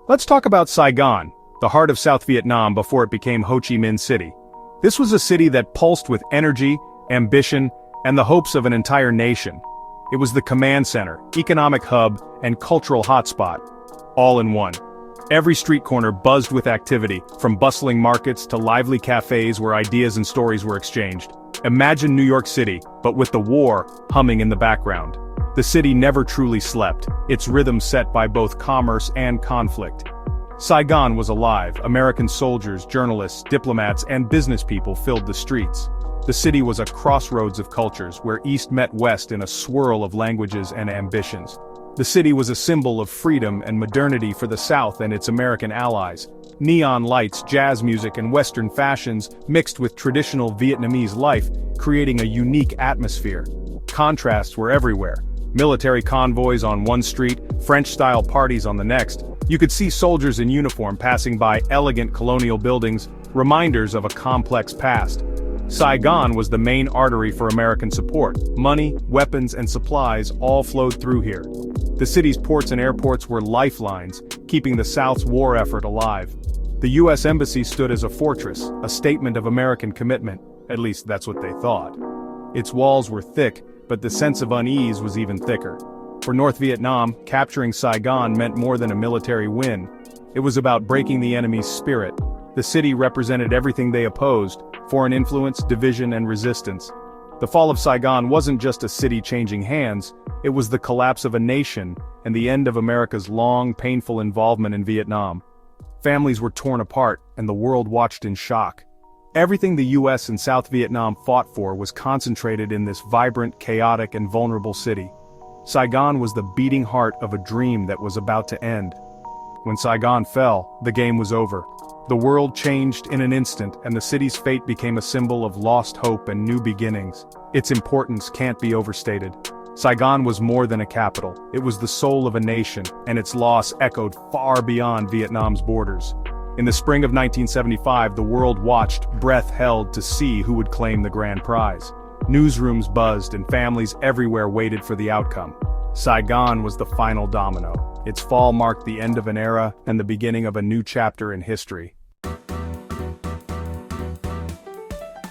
Let's talk about Saigon, the heart of South Vietnam before it became Ho Chi Minh City. This was a city that pulsed with energy, ambition, and the hopes of an entire nation. It was the command center, economic hub, and cultural hotspot, all in one. Every street corner buzzed with activity, from bustling markets to lively cafes where ideas and stories were exchanged. Imagine New York City, but with the war humming in the background. The city never truly slept, its rhythm set by both commerce and conflict. Saigon was alive. American soldiers, journalists, diplomats, and business people filled the streets. The city was a crossroads of cultures where East met West in a swirl of languages and ambitions. The city was a symbol of freedom and modernity for the South and its American allies. Neon lights, jazz music, and Western fashions mixed with traditional Vietnamese life, creating a unique atmosphere. Contrasts were everywhere. Military convoys on one street, French-style parties on the next. You could see soldiers in uniform passing by elegant colonial buildings, reminders of a complex past. Saigon was the main artery for American support. Money, weapons, and supplies all flowed through here. The city's ports and airports were lifelines, keeping the South's war effort alive. The U.S. Embassy stood as a fortress, a statement of American commitment, at least that's what they thought. Its walls were thick, but the sense of unease was even thicker. For North Vietnam, capturing Saigon meant more than a military win. It was about breaking the enemy's spirit. The city represented everything they opposed: foreign influence, division, and resistance. The fall of Saigon wasn't just a city changing hands, it was the collapse of a nation and the end of America's long, painful involvement in Vietnam. Families were torn apart, and the world watched in shock. Everything the US and South Vietnam fought for was concentrated in this vibrant, chaotic, and vulnerable city. Saigon was the beating heart of a dream that was about to end. When Saigon fell, the game was over. The world changed in an instant, and the city's fate became a symbol of lost hope and new beginnings. Its importance can't be overstated. Saigon was more than a capital, it was the soul of a nation, and its loss echoed far beyond Vietnam's borders. In the spring of 1975, the world watched, breath held, to see who would claim the grand prize. Newsrooms buzzed, and families everywhere waited for the outcome. Saigon was the final domino. Its fall marked the end of an era and the beginning of a new chapter in history.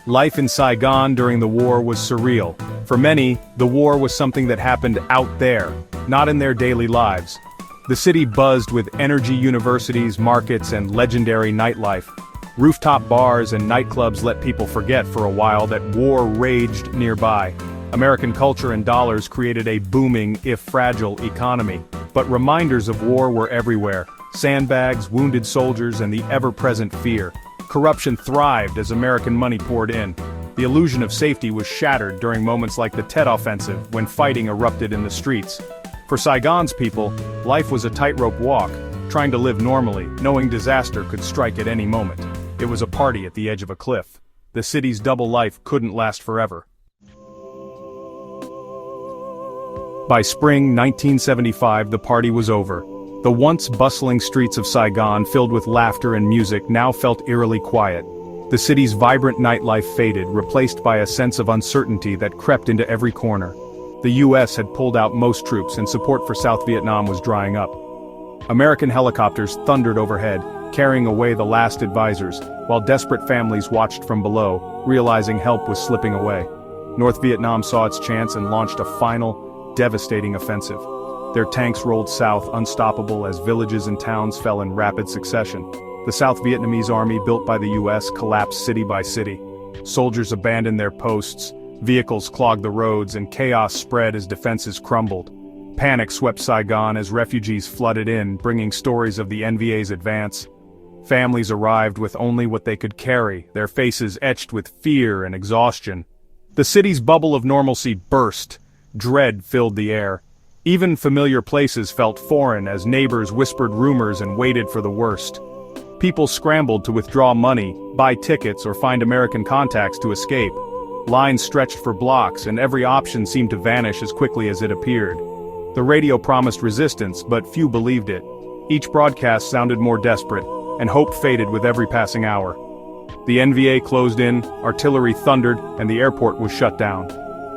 Life in Saigon during the war was surreal. For many, the war was something that happened out there, not in their daily lives. The city buzzed with energy universities, markets, and legendary nightlife. Rooftop bars and nightclubs let people forget for a while that war raged nearby. American culture and dollars created a booming, if fragile, economy. But reminders of war were everywhere: sandbags, wounded soldiers, and the ever-present fear. Corruption thrived as American money poured in. The illusion of safety was shattered during moments like the Tet Offensive, when fighting erupted in the streets. For Saigon's people, life was a tightrope walk, trying to live normally, knowing disaster could strike at any moment. It was a party at the edge of a cliff. The city's double life couldn't last forever. By spring 1975, the party was over. The once bustling streets of Saigon, filled with laughter and music, now felt eerily quiet. The city's vibrant nightlife faded, replaced by a sense of uncertainty that crept into every corner. The US had pulled out most troops, and support for South Vietnam was drying up. American helicopters thundered overhead, carrying away the last advisors, while desperate families watched from below, realizing help was slipping away. North Vietnam saw its chance and launched a final, devastating offensive. Their tanks rolled south, unstoppable, as villages and towns fell in rapid succession. The South Vietnamese army, built by the US, collapsed city by city. Soldiers abandoned their posts, vehicles clogged the roads, and chaos spread as defenses crumbled. Panic swept Saigon as refugees flooded in, bringing stories of the NVA's advance. Families arrived with only what they could carry, their faces etched with fear and exhaustion. The city's bubble of normalcy burst. Dread filled the air. Even familiar places felt foreign as neighbors whispered rumors and waited for the worst. People scrambled to withdraw money, buy tickets, or find American contacts to escape. Lines stretched for blocks, and every option seemed to vanish as quickly as it appeared. The radio promised resistance, but few believed it. Each broadcast sounded more desperate, and hope faded with every passing hour. The NVA closed in, artillery thundered, and the airport was shut down.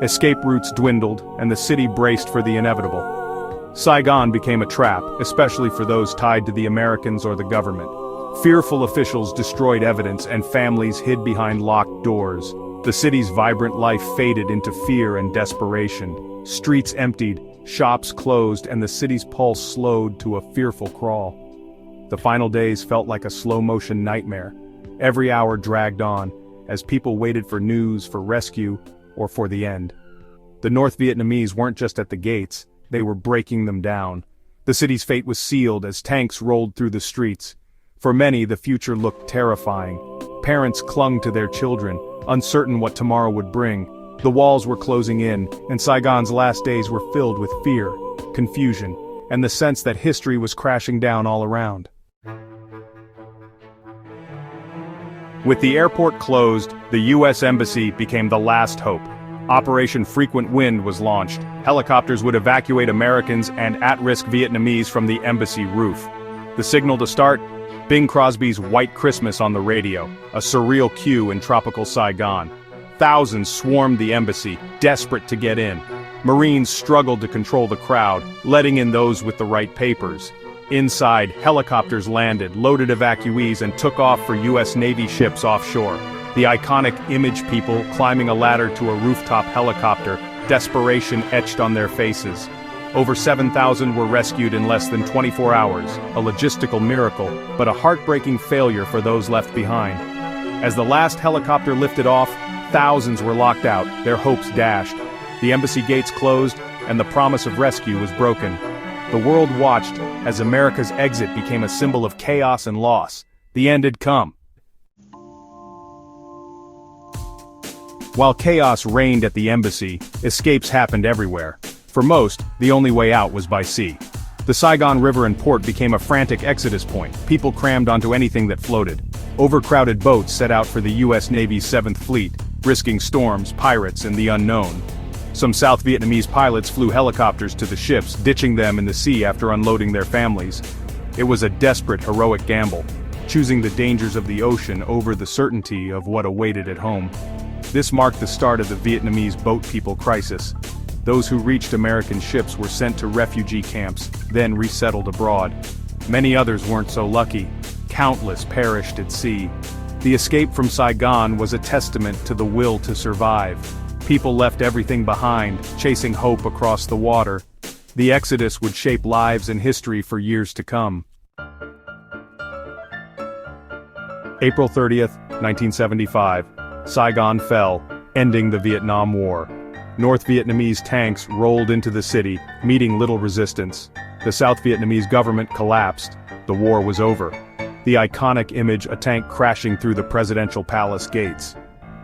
Escape routes dwindled, and the city braced for the inevitable. Saigon became a trap, especially for those tied to the Americans or the government. Fearful officials destroyed evidence and families hid behind locked doors. The city's vibrant life faded into fear and desperation. Streets emptied, shops closed, and the city's pulse slowed to a fearful crawl. The final days felt like a slow-motion nightmare. Every hour dragged on, as people waited for news, for rescue, or for the end. The North Vietnamese weren't just at the gates, they were breaking them down. The city's fate was sealed as tanks rolled through the streets. For many, the future looked terrifying. Parents clung to their children, uncertain what tomorrow would bring. The walls were closing in, and Saigon's last days were filled with fear, confusion, and the sense that history was crashing down all around. With the airport closed, the U.S. Embassy became the last hope. Operation Frequent Wind was launched. Helicopters would evacuate Americans and at-risk Vietnamese from the embassy roof. The signal to start? Bing Crosby's White Christmas on the radio, a surreal cue in tropical Saigon. Thousands swarmed the embassy, desperate to get in. Marines struggled to control the crowd, letting in those with the right papers. Inside, helicopters landed, loaded evacuees, and took off for U.S. Navy ships offshore. The iconic image people climbing a ladder to a rooftop helicopter, desperation etched on their faces. Over 7,000 were rescued in less than 24 hours, a logistical miracle, but a heartbreaking failure for those left behind. As the last helicopter lifted off, thousands were locked out, their hopes dashed. The embassy gates closed, and the promise of rescue was broken. The world watched as America's exit became a symbol of chaos and loss. The end had come. While chaos reigned at the embassy, escapes happened everywhere. For most, the only way out was by sea. The Saigon River and port became a frantic exodus point. People crammed onto anything that floated. Overcrowded boats set out for the U.S. Navy's 7th Fleet, risking storms, pirates, and the unknown. Some South Vietnamese pilots flew helicopters to the ships, ditching them in the sea after unloading their families. It was a desperate, heroic gamble, choosing the dangers of the ocean over the certainty of what awaited at home. This marked the start of the Vietnamese boat people crisis. Those who reached American ships were sent to refugee camps, then resettled abroad. Many others weren't so lucky. Countless perished at sea. The escape from Saigon was a testament to the will to survive. People left everything behind, chasing hope across the water. The exodus would shape lives and history for years to come. April 30th, 1975. Saigon fell, ending the Vietnam War. North Vietnamese tanks rolled into the city, meeting little resistance. The South Vietnamese government collapsed. The war was over. The iconic image, a tank crashing through the presidential palace gates.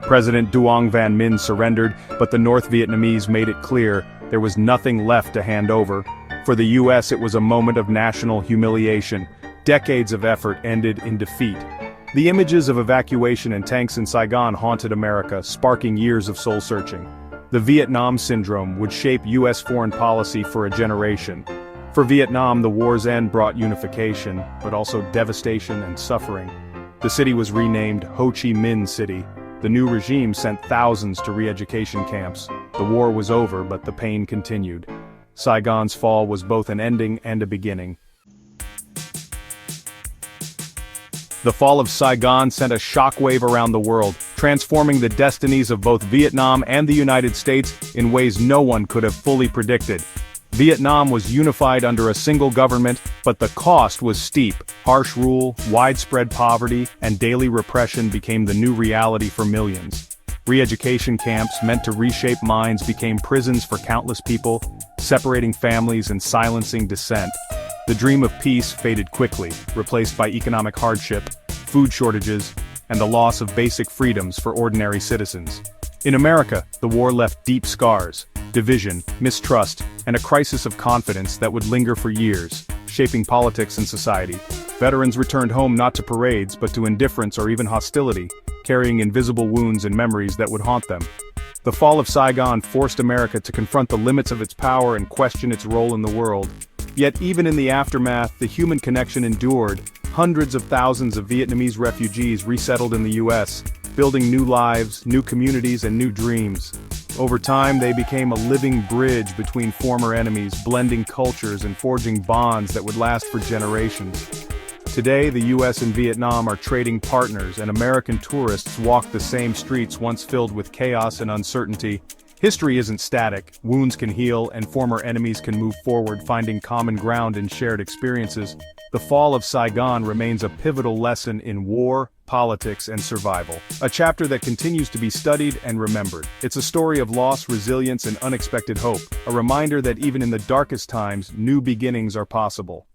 President Duong Van Minh surrendered, but the North Vietnamese made it clear there was nothing left to hand over. For the U.S., it was a moment of national humiliation. Decades of effort ended in defeat. The images of evacuation and tanks in Saigon haunted America, sparking years of soul-searching. The Vietnam Syndrome would shape U.S. foreign policy for a generation. For Vietnam, the war's end brought unification, but also devastation and suffering. The city was renamed Ho Chi Minh City. The new regime sent thousands to re-education camps. The war was over, but the pain continued. Saigon's fall was both an ending and a beginning. The fall of Saigon sent a shockwave around the world, transforming the destinies of both Vietnam and the United States in ways no one could have fully predicted. Vietnam was unified under a single government, but the cost was steep. Harsh rule, widespread poverty, and daily repression became the new reality for millions. Re-education camps meant to reshape minds became prisons for countless people, separating families and silencing dissent. The dream of peace faded quickly, replaced by economic hardship, food shortages, and the loss of basic freedoms for ordinary citizens. In America, the war left deep scars, division, mistrust, and a crisis of confidence that would linger for years, shaping politics and society. Veterans returned home not to parades but to indifference or even hostility, carrying invisible wounds and memories that would haunt them. The fall of Saigon forced America to confront the limits of its power and question its role in the world. Yet even in the aftermath, the human connection endured. Hundreds of thousands of Vietnamese refugees resettled in the U.S., building new lives, new communities, and new dreams. Over time, they became a living bridge between former enemies, blending cultures and forging bonds that would last for generations. Today, the US and Vietnam are trading partners, and American tourists walk the same streets once filled with chaos and uncertainty. History isn't static, wounds can heal, and former enemies can move forward, finding common ground in shared experiences. The fall of Saigon remains a pivotal lesson in war, politics, and survival. A chapter that continues to be studied and remembered. It's a story of loss, resilience, and unexpected hope, a reminder that even in the darkest times, new beginnings are possible.